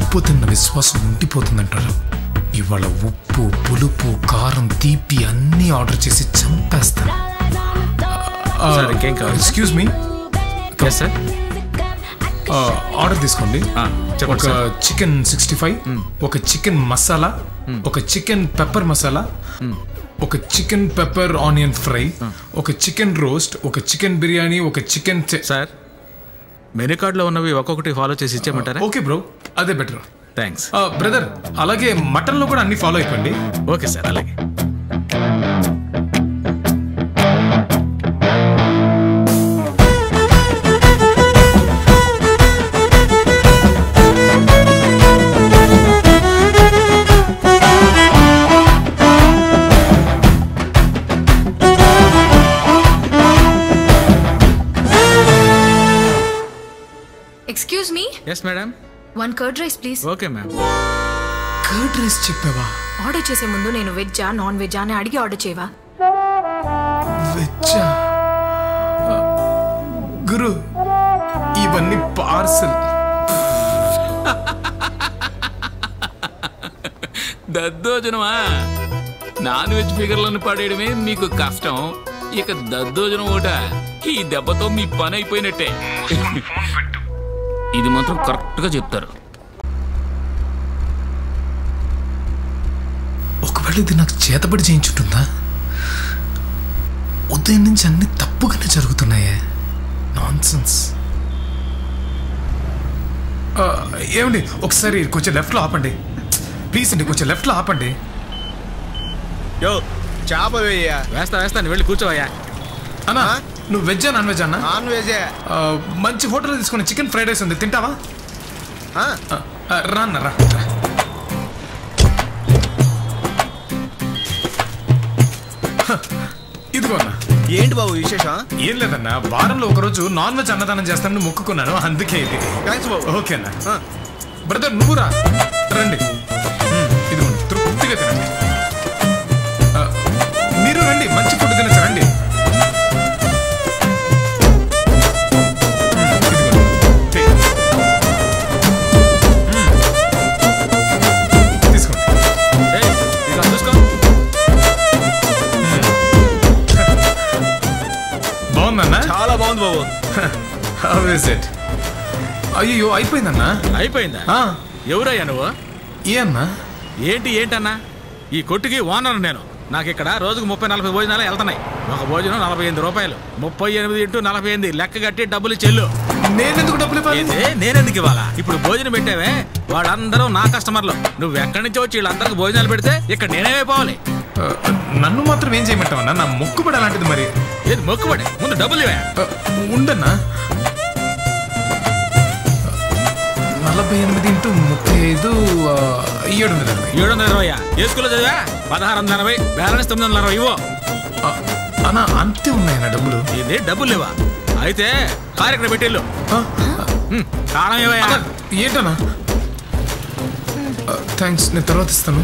ఉప్పు తిన్న విశ్వాసం ఉండిపోతుందంటారు. ఇవాళ ఉప్పు, పులుపు, కారం, తీపి అన్నీ ఆర్డర్ చేసి చంపేస్తాను. Excuse me. సార్, ఆర్డర్ తీసుకోండి. ఒక చికెన్ 65, ఒక చికెన్ మసాలా, ఒక చికెన్ పెప్పర్ మసాలా, ఒక చికెన్ పెప్పర్ ఆనియన్ ఫ్రై, ఒక చికెన్ రోస్ట్, ఒక చికెన్ బిర్యానీ, ఒక చికెన్. సార్, మెనూ కార్డులో ఉన్నవి ఒక్కొక్కటి ఫాలో చేసి ఇచ్చేయమంటారా? ఓకే బ్రో, అదే బెటర్. Thanks brother. అలాగే మటన్లో కూడా అన్ని ఫాలో అయిపోండి. ఓకే సార్, అలాగే. Excuse me? Yes, madam. One curd rice, please. Okay, ma'am. Curd rice చెప్పావా? ఆర్డర్ చేసే ముందు నేను వెజ్జా నాన్ వెజ్జా అని అడిగి ఆర్డర్ చేయవా? వెజ్జా? గురు, ఇవన్నీ పార్సల్. దద్దోజనమా? నాన్ వెజ్ ఫిగర్లను పడేయడమే మీకు కష్టం, ఇక దద్దోజనం ఒకట. ఈ దెబ్బతో మీ పని అయిపోయినట్టే. ఇది మాత్రం కరెక్ట్గా చెప్తారు. ఒకవేళ ఇది నాకు చేతబడి చేయించుంటుందా? ఉదయం నుంచి అన్ని తప్పుగానే జరుగుతున్నాయే. నాన్సెన్స్. ఏమండి, ఒకసారి కొంచెం లెఫ్ట్లో ఆపండి ప్లీజ్ అండి, కొంచెం లెఫ్ట్లో ఆపండి. యో చేప వేయ్యా. వేస్తాను, వెళ్ళి కూర్చోవయ్యా. అన్నా, నువ్వు వెజ్జా నాన్ వెజ్ అన్నా? నాన్ వెజే. మంచి హోటల్లో తీసుకున్న చికెన్ ఫ్రైడ్ రైస్ ఉంది, తింటావా? రా అన్న, రా. ఇదిగో అన్న. ఏంటి బాబు విశేషం? ఏం లేదన్నా, వారంలో ఒకరోజు నాన్ వెజ్ అన్నదానం చేస్తానని మొక్కుకున్నాను, అందుకే ఇది. థ్యాంక్స్ బాబు. ఓకే అన్న. బ్రదర్ నువ్వు రా, రండి. ఇదిగో తృప్తిగా తినండి. మీరు రండి, మంచి ఫుడ్ తినచ్చు, రండి. చాలా బాగుంది బాబు. అయ్యో, అయిపోయిందన్నా. అయిపోయిందా? ఎవరయ్యా నువ్వు? ఏ అన్నా? ఏంటన్నా? ఈ కొట్టుకి ఓనర్ నేను. నాకు ఇక్కడ రోజుకు 30-40 భోజనాలు వెళ్తున్నాయి. ఒక భోజనం 48 రూపాయలు. 38 × 48 లెక్క కట్టి డబ్బులు చెల్లు. నేనెందుకు డబ్బులు ఇవ్వాలి? నేనెందుకు ఇవ్వాలా? ఇప్పుడు భోజనం పెట్టావే, వాళ్ళందరూ నా కస్టమర్లు. నువ్వు ఎక్కడి నుంచి వచ్చి వీళ్ళందరికి భోజనాలు పెడితే ఇక్కడ నేనేమైపోవాలి? నన్ను మాత్రం ఏం చేయమంటావన్నా? నా మొక్కుబడి అలాంటిది. మరి ఏది మొక్కుబడి? ముందు డబ్బులు ఇవే. ఉండన్నా. 48 × 35 720. ఏ స్కూల్లో చదివా? 1680, బ్యాలెన్స్ 940 ఇవ్వు. అన్నా, అంతే ఉన్నాయన్నా డబ్బులు. ఇది డబ్బులు లేవా? అయితే కారు ఇక్కడ పెట్టేళ్ళు. కారం ఇవ్వయా. ఏంటన్నా? థ్యాంక్స్, నేను తర్వాత ఇస్తాను.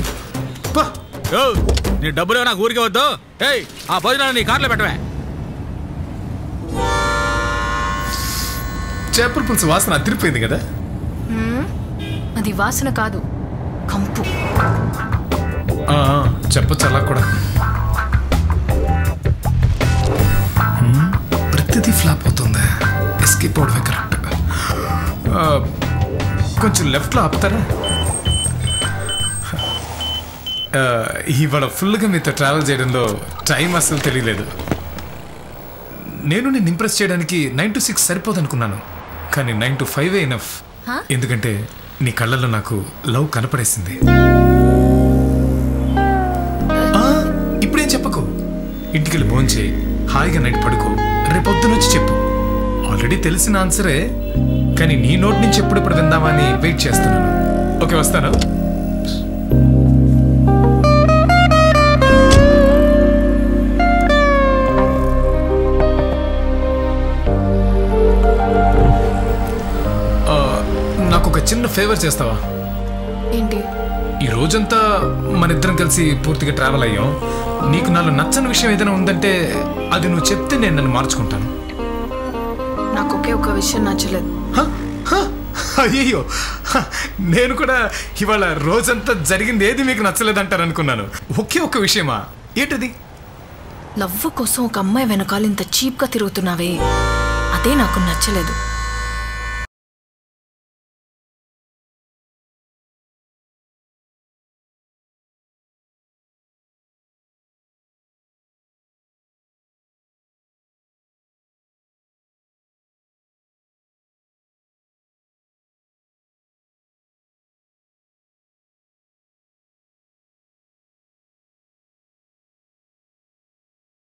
నీ డబ్బులు నాకు ఊరికే వద్దు. ఆ భోజనాలు నీ కార్లో పెట్టవే. చేపల పులుసు వాసన అదిరిపోయింది కదా? అది వాసన కాదు, కంపు. చెప్పచ్చు అలా కూడా. ప్రతిదీ ఫ్లాప్ అవుతుంది. ఎస్కేప్ అవడమే కరెక్ట్. కొంచెం లెఫ్ట్లో ఆపుతారా? ఇవాళ ఫుల్గా మీతో ట్రావెల్ చేయడంలో టైం అసలు తెలియలేదు. నేను నిన్ను ఇంప్రెస్ చేయడానికి 9 to 6 సరిపోదనుకున్నాను, కానీ 9 to 5 ఎనఫ్. ఎందుకంటే నీ కళ్ళల్లో నాకు లవ్ కనపడేసింది. ఇప్పుడేం చెప్పకు, ఇంటికెళ్ళి భోంచేయి, హాయిగా నైట్ పడుకో, రేపొద్దునొచ్చి చెప్పు. ఆల్రెడీ తెలిసిన ఆన్సరే, కానీ నీ నోటి నుంచి ఎప్పుడెప్పుడు విందామని వెయిట్ చేస్తున్నాను. ఓకే, వస్తాను. నాకు ఒక చిన్న ఫేవర్ చేస్తావా? ఏంటి? ఈ రోజంతా మన ఇద్దరం కలిసి పూర్తిగా ట్రావెల్ అయ్యాం. నీకు నాలో నచ్చని విషయం ఏదైనా ఉందంటే అది నువ్వు చెప్తే నేను నన్ను మార్చుకుంటాను. నాకు ఒకే ఒక విషయం నచ్చలేదు. అయ్యో, నేను కూడా ఇవాళ రోజంతా జరిగింది ఏది మీకు నచ్చలేదంటారు అనుకున్నాను. ఒకే ఒక్క విషయమా? ఏంటది? లవ్ కోసం ఒక అమ్మాయి వెనకాల ఇంత చీప్గా తిరుగుతున్నావే, అదే నాకు నచ్చలేదు.